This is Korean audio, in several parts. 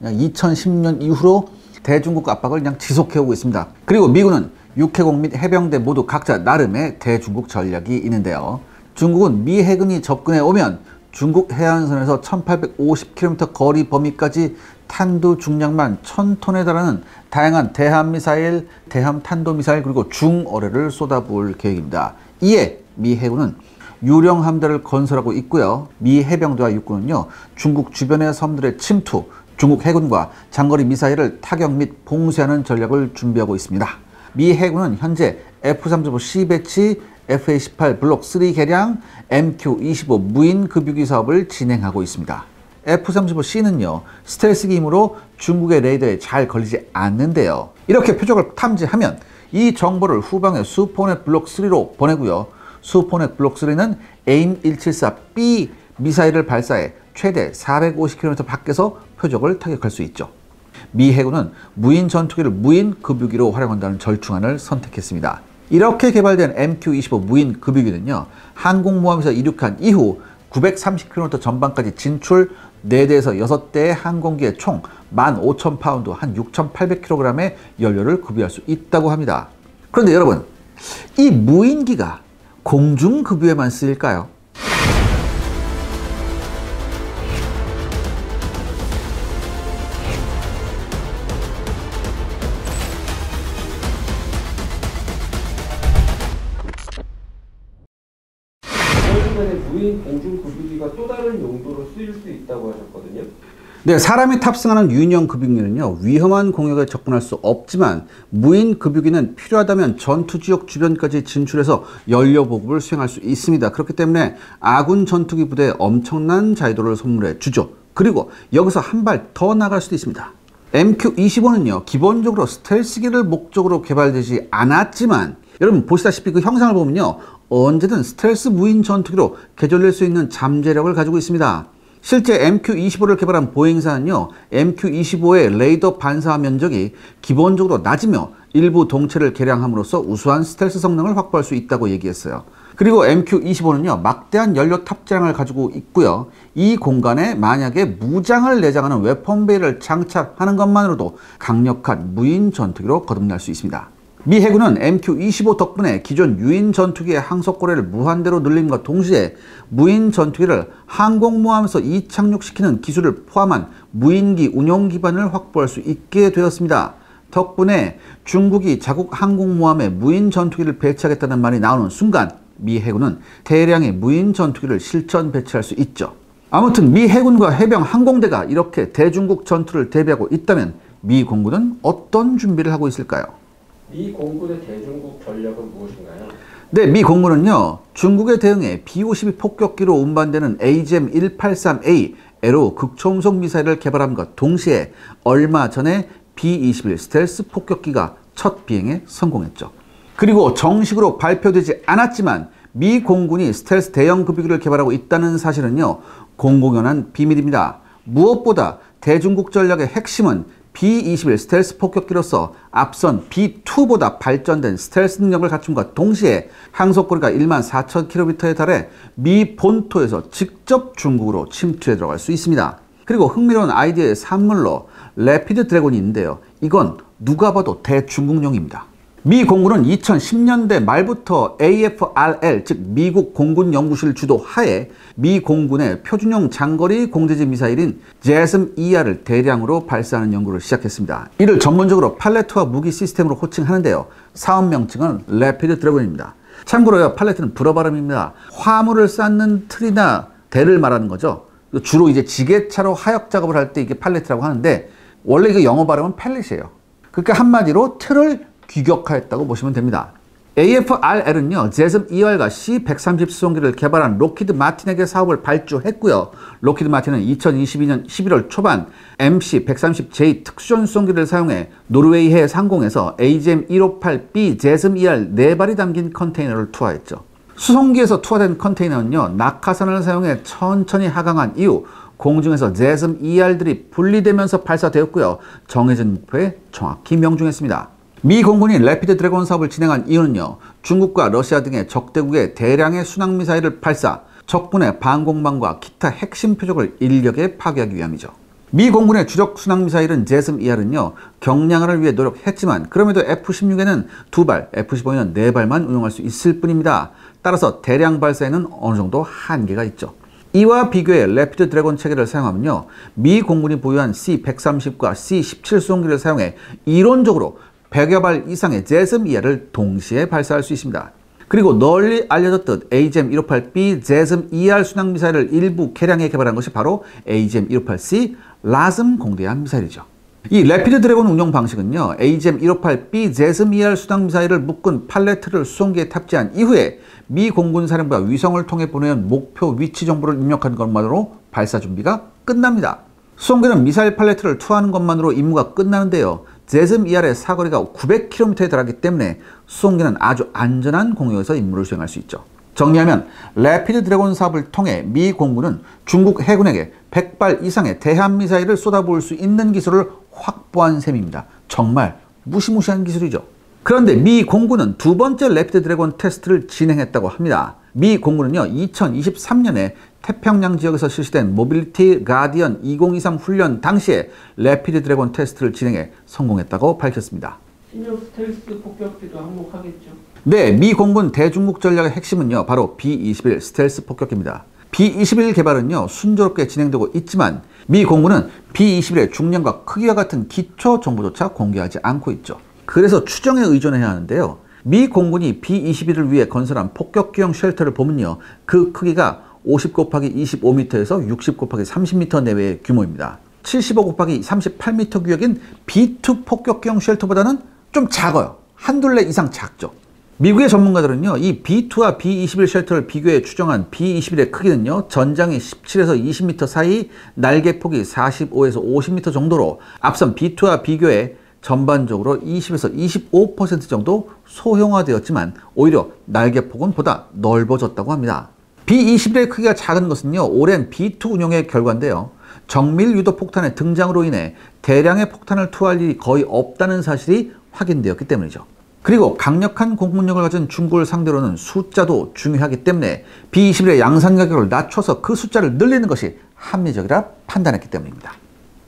2010년 이후로 대중국 압박을 그냥 지속해오고 있습니다. 그리고 미군은 육해공 및 해병대 모두 각자 나름의 대중국 전략이 있는데요. 중국은 미 해군이 접근해 오면 중국 해안선에서 1850km 거리 범위까지 탄두 중량만 1000톤에 달하는 다양한 대함미사일, 대함탄도미사일 그리고 중어뢰를 쏟아부을 계획입니다. 이에 미 해군은 유령 함대를 건설하고 있고요. 미 해병대와 육군은요, 중국 주변의 섬들의 침투, 중국 해군과 장거리 미사일을 타격 및 봉쇄하는 전략을 준비하고 있습니다. 미 해군은 현재 F-35C 배치, F-18 블록 3 개량, MQ-25 무인 급유기 사업을 진행하고 있습니다. F-35C는요, 스텔스기이므로 중국의 레이더에 잘 걸리지 않는데요. 이렇게 표적을 탐지하면 이 정보를 후방의 수포넷 블록 3로 보내고요. 수포넷 블록 3는 AIM-174B 미사일을 발사해 최대 450km 밖에서 표적을 타격할 수 있죠. 미 해군은 무인 전투기를 무인 급유기로 활용한다는 절충안을 선택했습니다. 이렇게 개발된 MQ-25 무인 급유기는요, 항공모함에서 이륙한 이후 930km 전방까지 진출, 4대에서 6대의 항공기에 총 15,000파운드, 한 6,800kg의 연료를 급유할 수 있다고 합니다. 그런데 여러분, 이 무인기가 공중급유에만 쓰일까요? 무인 공중급유기가 또 다른 용도로 쓰일 수 있다고 하셨거든요. 네, 사람이 탑승하는 유인형 급유기는요, 위험한 공역에 접근할 수 없지만 무인 급유기는 필요하다면 전투지역 주변까지 진출해서 연료 보급을 수행할 수 있습니다. 그렇기 때문에 아군 전투기 부대에 엄청난 자유도를 선물해 주죠. 그리고 여기서 한 발 더 나갈 수도 있습니다. MQ-25는요, 기본적으로 스텔스기를 목적으로 개발되지 않았지만 여러분 보시다시피 그 형상을 보면요, 언제든 스텔스 무인 전투기로 개조될 수 있는 잠재력을 가지고 있습니다. 실제 MQ-25를 개발한 보잉사는요, MQ-25의 레이더 반사 면적이 기본적으로 낮으며 일부 동체를 개량함으로써 우수한 스텔스 성능을 확보할 수 있다고 얘기했어요. 그리고 MQ-25는요, 막대한 연료 탑재량을 가지고 있고요. 이 공간에 만약에 무장을 내장하는 웨펀베이를 장착하는 것만으로도 강력한 무인 전투기로 거듭날 수 있습니다. 미 해군은 MQ-25 덕분에 기존 유인 전투기의 항속거리를 무한대로 늘림과 동시에 무인 전투기를 항공모함에서 이착륙시키는 기술을 포함한 무인기 운용 기반을 확보할 수 있게 되었습니다. 덕분에 중국이 자국 항공모함에 무인 전투기를 배치하겠다는 말이 나오는 순간 미 해군은 대량의 무인 전투기를 실전 배치할 수 있죠. 아무튼 미 해군과 해병 항공대가 이렇게 대중국 전투를 대비하고 있다면 미 공군은 어떤 준비를 하고 있을까요? 미 공군의 대중국 전략은 무엇인가요? 네, 미 공군은요, 중국에 대응해 B-52 폭격기로 운반되는 AGM-183A 에로 극초음속 미사일을 개발함과 동시에 얼마 전에 B-21 스텔스 폭격기가 첫 비행에 성공했죠. 그리고 정식으로 발표되지 않았지만 미 공군이 스텔스 대형 급유기를 개발하고 있다는 사실은요, 공공연한 비밀입니다. 무엇보다 대중국 전략의 핵심은 B-21 스텔스 폭격기로서 앞선 B-2보다 발전된 스텔스 능력을 갖춤과 동시에 항속거리가 14,000km에 달해 미 본토에서 직접 중국으로 침투해 들어갈 수 있습니다. 그리고 흥미로운 아이디어의 산물로 래피드 드래곤이 있는데요. 이건 누가 봐도 대중국용입니다. 미 공군은 2010년대 말부터 AFRL, 즉 미국 공군 연구실 주도 하에 미 공군의 표준형 장거리 공대지 미사일인 JASSM-2R을 대량으로 발사하는 연구를 시작했습니다. 이를 전문적으로 팔레트와 무기 시스템으로 호칭하는데요. 사업 명칭은 래피드 드래곤입니다. 참고로요, 팔레트는 불어 발음입니다. 화물을 쌓는 틀이나 대를 말하는 거죠. 주로 이제 지게차로 하역 작업을 할 때 이게 팔레트라고 하는데, 원래 이게 영어 발음은 팰릿이에요. 그러니까 한마디로 틀을 규격화했다고 보시면 됩니다. AFRL은요, JASSM-2R과 C-130 수송기를 개발한 록히드 마틴에게 사업을 발주했고요. 록히드 마틴은 2022년 11월 초반 MC-130J 특수전 수송기를 사용해 노르웨이해 상공에서 AGM-158B JASSM-2R 4발이 담긴 컨테이너를 투하했죠. 수송기에서 투하된 컨테이너는요, 낙하산을 사용해 천천히 하강한 이후 공중에서 JASSM-2R들이 분리되면서 발사되었고요. 정해진 목표에 정확히 명중했습니다. 미 공군이 래피드 드래곤 사업을 진행한 이유는요, 중국과 러시아 등의 적대국의 대량의 순항미사일을 발사, 적군의 방공망과 기타 핵심 표적을 인력에 파괴하기 위함이죠. 미 공군의 주력 순항미사일은 제스մ-2R은요, 경량화를 위해 노력했지만 그럼에도 F-16에는 2발, F-15에는 4발만 운용할 수 있을 뿐입니다. 따라서 대량 발사에는 어느 정도 한계가 있죠. 이와 비교해 래피드 드래곤 체계를 사용하면요, 미 공군이 보유한 C-130과 C-17 수송기를 사용해 이론적으로 100여 발 이상의 제스մ-2R을 동시에 발사할 수 있습니다. 그리고 널리 알려졌듯 AGM-158B 제스մ-2R 순항미사일을 일부 개량해 개발한 것이 바로 AGM-158C 라즘 공대함 미사일이죠. 이 래피드 드래곤 운용 방식은요, AGM-158B 제스մ-2R 순항미사일을 묶은 팔레트를 수송기에 탑재한 이후에 미 공군 사령부가 위성을 통해 보내는 목표 위치 정보를 입력한 것만으로 발사 준비가 끝납니다. 수송기는 미사일 팔레트를 투하하는 것만으로 임무가 끝나는데요, 제스մ-2R의 사거리가 900km에 달하기 때문에 수송기는 아주 안전한 공역에서 임무를 수행할 수 있죠. 정리하면 래피드 드래곤 사업을 통해 미 공군은 중국 해군에게 100발 이상의 대함미사일을 쏟아부을 수 있는 기술을 확보한 셈입니다. 정말 무시무시한 기술이죠. 그런데 미 공군은 두 번째 래피드 드래곤 테스트를 진행했다고 합니다. 미 공군은요, 2023년에 태평양 지역에서 실시된 모빌리티 가디언 2023 훈련 당시에 래피드 드래곤 테스트를 진행해 성공했다고 밝혔습니다. 신형 스텔스 폭격기도 항목하겠죠? 네, 미 공군 대중국 전략의 핵심은요, 바로 B-21 스텔스 폭격기입니다. B-21 개발은요, 순조롭게 진행되고 있지만 미 공군은 B-21의 중량과 크기와 같은 기초 정보조차 공개하지 않고 있죠. 그래서 추정에 의존해야 하는데요, 미 공군이 B-21을 위해 건설한 폭격기용 쉘터를 보면요, 그 크기가 50 곱하기 25m에서 60 곱하기 30m 내외의 규모입니다. 75 곱하기 38m 규격인 B2 폭격기용 쉘터보다는 좀 작아요. 한둘레 이상 작죠. 미국의 전문가들은요, 이 B2와 B-21 쉘터를 비교해 추정한 B-21의 크기는요, 전장이 17에서 20m 사이, 날개폭이 45에서 50m 정도로 앞선 B2와 비교해 전반적으로 20에서 25% 정도 소형화되었지만 오히려 날개폭은 보다 넓어졌다고 합니다. B-21의 크기가 작은 것은요, 오랜 B2 운용의 결과인데요, 정밀 유도 폭탄의 등장으로 인해 대량의 폭탄을 투하할 일이 거의 없다는 사실이 확인되었기 때문이죠. 그리고 강력한 공군력을 가진 중국을 상대로는 숫자도 중요하기 때문에 B-21의 양산 가격을 낮춰서 그 숫자를 늘리는 것이 합리적이라 판단했기 때문입니다.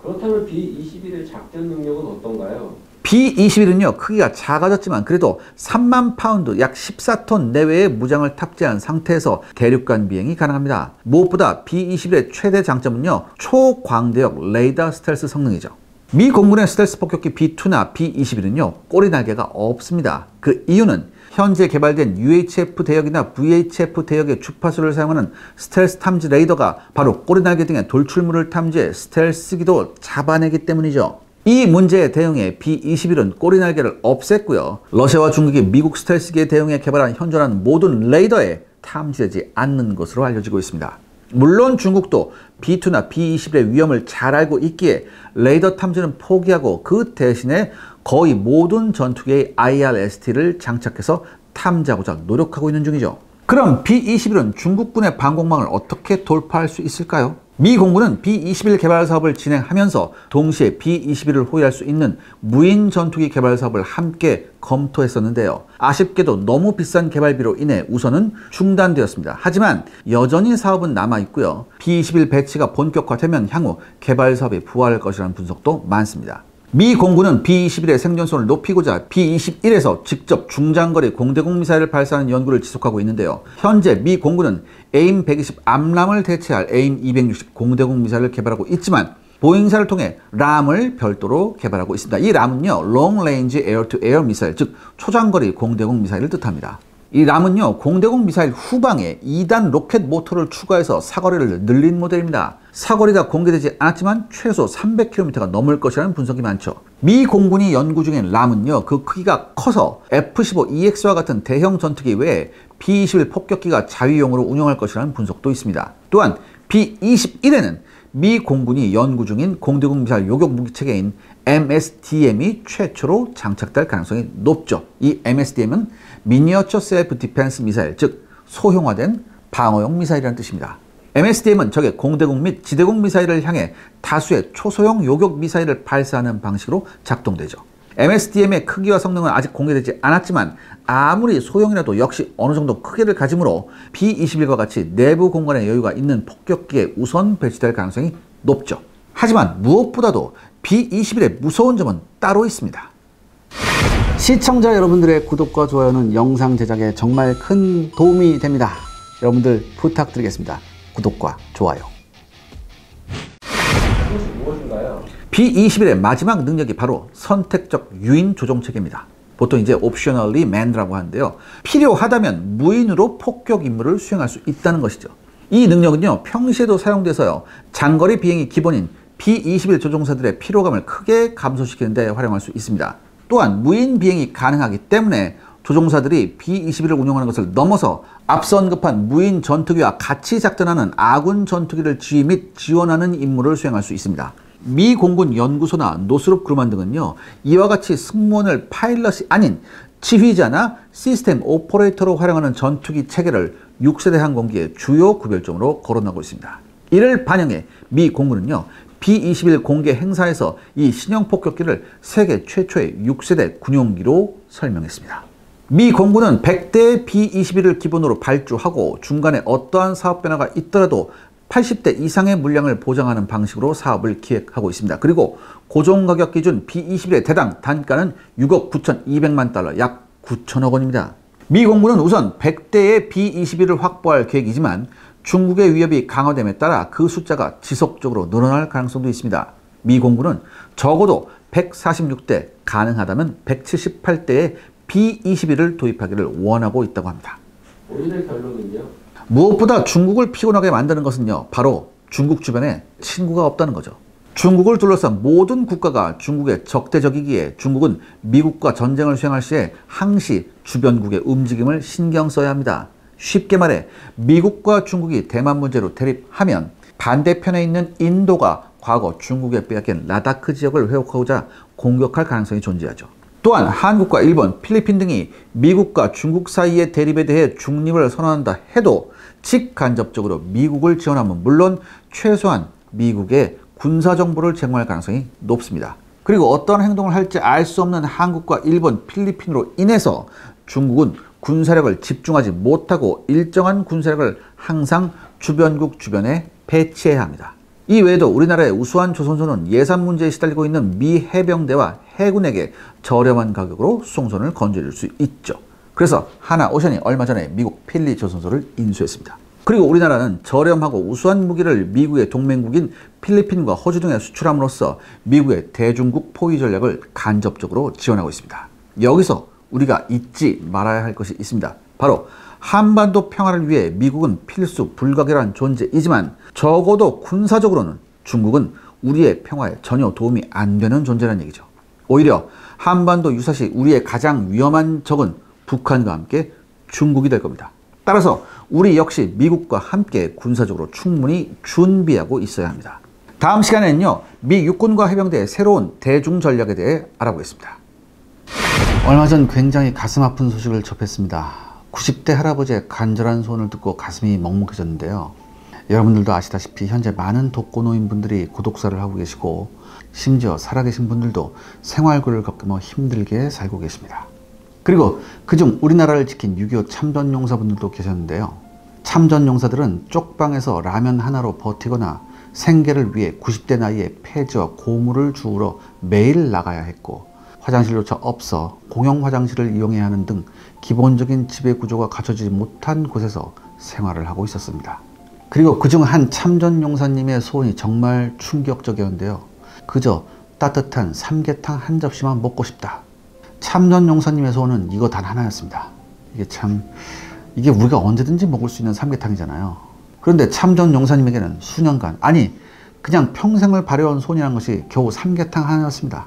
그렇다면 B-21의 작전 능력은 어떤가요? B-21은요, 크기가 작아졌지만 그래도 3만 파운드, 약 14톤 내외의 무장을 탑재한 상태에서 대륙간 비행이 가능합니다. 무엇보다 B-21의 최대 장점은요, 초광대역 레이더 스텔스 성능이죠. 미 공군의 스텔스 폭격기 B2나 B-21은요, 꼬리 날개가 없습니다. 그 이유는 현재 개발된 UHF 대역이나 VHF 대역의 주파수를 사용하는 스텔스 탐지 레이더가 바로 꼬리 날개 등의 돌출물을 탐지해 스텔스기도 잡아내기 때문이죠. 이 문제에 대응해 B-21은 꼬리 날개를 없앴고요, 러시아와 중국이 미국 스텔스기에 대응해 개발한 현존하는 모든 레이더에 탐지되지 않는 것으로 알려지고 있습니다. 물론 중국도 B2나 B-21의 위험을 잘 알고 있기에 레이더 탐지는 포기하고 그 대신에 거의 모든 전투기에 IRST를 장착해서 탐지하고자 노력하고 있는 중이죠. 그럼 B-21은 중국군의 방공망을 어떻게 돌파할 수 있을까요? 미 공군은 B-21 개발 사업을 진행하면서 동시에 B-21을 호위할 수 있는 무인 전투기 개발 사업을 함께 검토했었는데요. 아쉽게도 너무 비싼 개발비로 인해 우선은 중단되었습니다. 하지만 여전히 사업은 남아있고요. B-21 배치가 본격화되면 향후 개발 사업이 부활할 것이라는 분석도 많습니다. 미 공군은 B-21의 생존성을 높이고자 B-21에서 직접 중장거리 공대공 미사일을 발사하는 연구를 지속하고 있는데요. 현재 미 공군은 AIM-120 암람을 대체할 AIM-260 공대공 미사일을 개발하고 있지만 보잉사를 통해 람을 별도로 개발하고 있습니다. 이 람은요, Long Range Air-to-Air 미사일, 즉 초장거리 공대공 미사일을 뜻합니다. 이 람은요, 공대공 미사일 후방에 2단 로켓 모터를 추가해서 사거리를 늘린 모델입니다. 사거리가 공개되지 않았지만 최소 300km가 넘을 것이라는 분석이 많죠. 미 공군이 연구 중인 람은요, 그 크기가 커서 F-15EX와 같은 대형 전투기 외에 B-21 폭격기가 자위용으로 운용할 것이라는 분석도 있습니다. 또한 B-21에는 미 공군이 연구 중인 공대공 미사일 요격 무기체계인 MSDM이 최초로 장착될 가능성이 높죠. 이 MSDM은 미니어처 셀프 디펜스 미사일, 즉 소형화된 방어용 미사일이라는 뜻입니다. MSDM은 적의 공대공 및 지대공 미사일을 향해 다수의 초소형 요격 미사일을 발사하는 방식으로 작동되죠. MSDM의 크기와 성능은 아직 공개되지 않았지만 아무리 소형이라도 역시 어느 정도 크기를 가지므로 B-21과 같이 내부 공간에 여유가 있는 폭격기에 우선 배치될 가능성이 높죠. 하지만 무엇보다도 B21의 무서운 점은 따로 있습니다. 시청자 여러분들의 구독과 좋아요는 영상 제작에 정말 큰 도움이 됩니다. 여러분들 부탁드리겠습니다. 구독과 좋아요. 이것이 무엇인가요? B21의 마지막 능력이 바로 선택적 유인 조종 체계입니다. 보통 이제 옵셔널리 맨드라고 하는데요. 필요하다면 무인으로 폭격 임무를 수행할 수 있다는 것이죠. 이 능력은요, 평시에도 사용돼서요, 장거리 비행이 기본인 B21 조종사들의 피로감을 크게 감소시키는 데 활용할 수 있습니다. 또한 무인 비행이 가능하기 때문에 조종사들이 B21을 운용하는 것을 넘어서 앞서 언급한 무인 전투기와 같이 작전하는 아군 전투기를 지휘 및 지원하는 임무를 수행할 수 있습니다. 미 공군 연구소나 노스롭 그루만 등은요, 이와 같이 승무원을 파일럿이 아닌 지휘자나 시스템 오퍼레이터로 활용하는 전투기 체계를 6세대 항공기의 주요 구별점으로 거론하고 있습니다. 이를 반영해 미 공군은요, B21 공개 행사에서 이 신형 폭격기를 세계 최초의 6세대 군용기로 설명했습니다. 미 공군은 100대의 B21을 기본으로 발주하고 중간에 어떠한 사업 변화가 있더라도 80대 이상의 물량을 보장하는 방식으로 사업을 기획하고 있습니다. 그리고 고정가격 기준 B21의 대당 단가는 6억 9,200만 달러, 약 9천억 원입니다. 미 공군은 우선 100대의 B21을 확보할 계획이지만 중국의 위협이 강화됨에 따라 그 숫자가 지속적으로 늘어날 가능성도 있습니다. 미 공군은 적어도 146대, 가능하다면 178대의 B21을 도입하기를 원하고 있다고 합니다. 우리의 결론은요? 무엇보다 중국을 피곤하게 만드는 것은요, 바로 중국 주변에 친구가 없다는 거죠. 중국을 둘러싼 모든 국가가 중국의 적대적이기에 중국은 미국과 전쟁을 수행할 시에 항시 주변국의 움직임을 신경 써야 합니다. 쉽게 말해 미국과 중국이 대만 문제로 대립하면 반대편에 있는 인도가 과거 중국에 빼앗긴 라다크 지역을 회복하고자 공격할 가능성이 존재하죠. 또한 한국과 일본, 필리핀 등이 미국과 중국 사이의 대립에 대해 중립을 선언한다 해도 직간접적으로 미국을 지원하면 물론 최소한 미국의 군사정보를 제공할 가능성이 높습니다. 그리고 어떤 행동을 할지 알 수 없는 한국과 일본, 필리핀으로 인해서 중국은 군사력을 집중하지 못하고 일정한 군사력을 항상 주변국 주변에 배치해야 합니다. 이 외에도 우리나라의 우수한 조선소는 예산 문제에 시달리고 있는 미 해병대와 해군에게 저렴한 가격으로 수송선을 건져줄 수 있죠. 그래서 하나오션이 얼마 전에 미국 필리 조선소를 인수했습니다. 그리고 우리나라는 저렴하고 우수한 무기를 미국의 동맹국인 필리핀과 호주 등에 수출함으로써 미국의 대중국 포위 전략을 간접적으로 지원하고 있습니다. 여기서 우리가 잊지 말아야 할 것이 있습니다. 바로 한반도 평화를 위해 미국은 필수 불가결한 존재이지만 적어도 군사적으로는 중국은 우리의 평화에 전혀 도움이 안 되는 존재라는 얘기죠. 오히려 한반도 유사시 우리의 가장 위험한 적은 북한과 함께 중국이 될 겁니다. 따라서 우리 역시 미국과 함께 군사적으로 충분히 준비하고 있어야 합니다. 다음 시간에는요, 미 육군과 해병대의 새로운 대중 전략에 대해 알아보겠습니다. 얼마 전 굉장히 가슴 아픈 소식을 접했습니다. 90대 할아버지의 간절한 소원을 듣고 가슴이 먹먹해졌는데요. 여러분들도 아시다시피 현재 많은 독거노인분들이 고독사를 하고 계시고 심지어 살아계신 분들도 생활고를 겪으며 힘들게 살고 계십니다. 그리고 그중 우리나라를 지킨 6.25 참전용사분들도 계셨는데요. 참전용사들은 쪽방에서 라면 하나로 버티거나 생계를 위해 90대 나이에 폐지와 고물을 주우러 매일 나가야 했고 화장실조차 없어 공용 화장실을 이용해야 하는 등 기본적인 지배 구조가 갖춰지지 못한 곳에서 생활을 하고 있었습니다. 그리고 그중 한 참전용사님의 소원이 정말 충격적이었는데요. 그저 따뜻한 삼계탕 한 접시만 먹고 싶다. 참전용사님의 소원은 이거 단 하나였습니다. 이게 우리가 언제든지 먹을 수 있는 삼계탕이잖아요. 그런데 참전용사님에게는 수년간, 아니 그냥 평생을 바래온 소원이라는 것이 겨우 삼계탕 하나였습니다.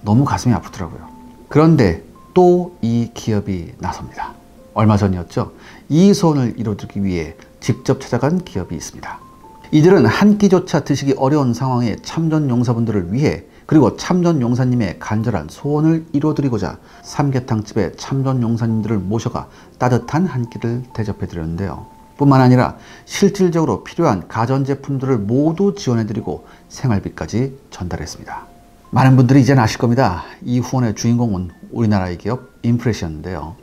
너무 가슴이 아프더라고요. 그런데 또 이 기업이 나섭니다. 얼마 전이었죠. 이 소원을 이루기 위해 직접 찾아간 기업이 있습니다. 이들은 한 끼조차 드시기 어려운 상황의 참전용사분들을 위해 그리고 참전용사님의 간절한 소원을 이루어드리고자 삼계탕집에 참전용사님들을 모셔가 따뜻한 한 끼를 대접해드렸는데요. 뿐만 아니라 실질적으로 필요한 가전제품들을 모두 지원해드리고 생활비까지 전달했습니다. 많은 분들이 이제는 아실 겁니다. 이 후원의 주인공은 우리나라의 기업 인프레시였는데요.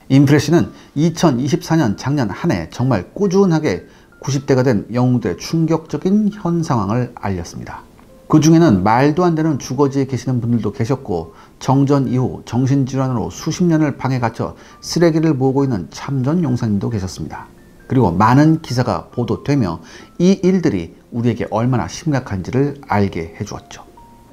인프레시는 2024년 작년 한 해 정말 꾸준하게 90대가 된 영웅들의 충격적인 현 상황을 알렸습니다. 그 중에는 말도 안 되는 주거지에 계시는 분들도 계셨고, 정전 이후 정신질환으로 수십 년을 방에 갇혀 쓰레기를 모으고 있는 참전 용사님도 계셨습니다. 그리고 많은 기사가 보도되며 이 일들이 우리에게 얼마나 심각한지를 알게 해주었죠.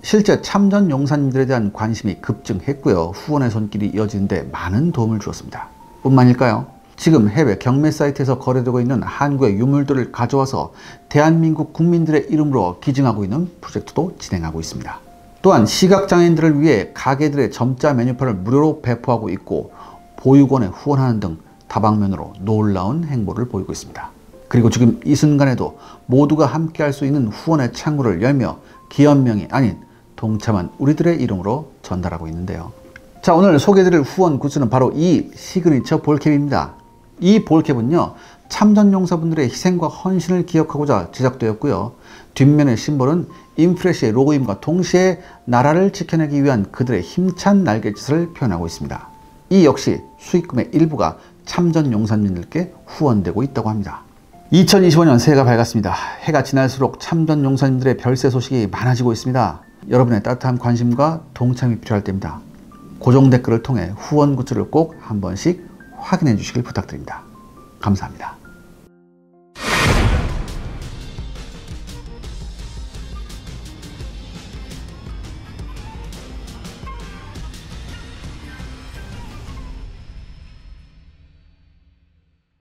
실제 참전 용사님들에 대한 관심이 급증했고요. 후원의 손길이 이어지는데 많은 도움을 주었습니다. 뿐만일까요? 지금 해외 경매 사이트에서 거래되고 있는 한국의 유물들을 가져와서 대한민국 국민들의 이름으로 기증하고 있는 프로젝트도 진행하고 있습니다. 또한 시각장애인들을 위해 가게들의 점자 메뉴판을 무료로 배포하고 있고, 보육원에 후원하는 등 다방면으로 놀라운 행보를 보이고 있습니다. 그리고 지금 이 순간에도 모두가 함께 할 수 있는 후원의 창구를 열며 기업명이 아닌 동참한 우리들의 이름으로 전달하고 있는데요. 자, 오늘 소개해드릴 후원 굿즈는 바로 이 시그니처 볼캡입니다. 이 볼캡은요, 참전용사분들의 희생과 헌신을 기억하고자 제작되었고요. 뒷면의 심볼은 인프레시의 로고임과 동시에 나라를 지켜내기 위한 그들의 힘찬 날갯짓을 표현하고 있습니다. 이 역시 수익금의 일부가 참전용사님들께 후원되고 있다고 합니다. 2025년 새해가 밝았습니다. 해가 지날수록 참전용사님들의 별세 소식이 많아지고 있습니다. 여러분의 따뜻한 관심과 동참이 필요할 때입니다. 고정 댓글을 통해 후원 굿즈를 꼭 한 번씩 확인해 주시길 부탁드립니다. 감사합니다.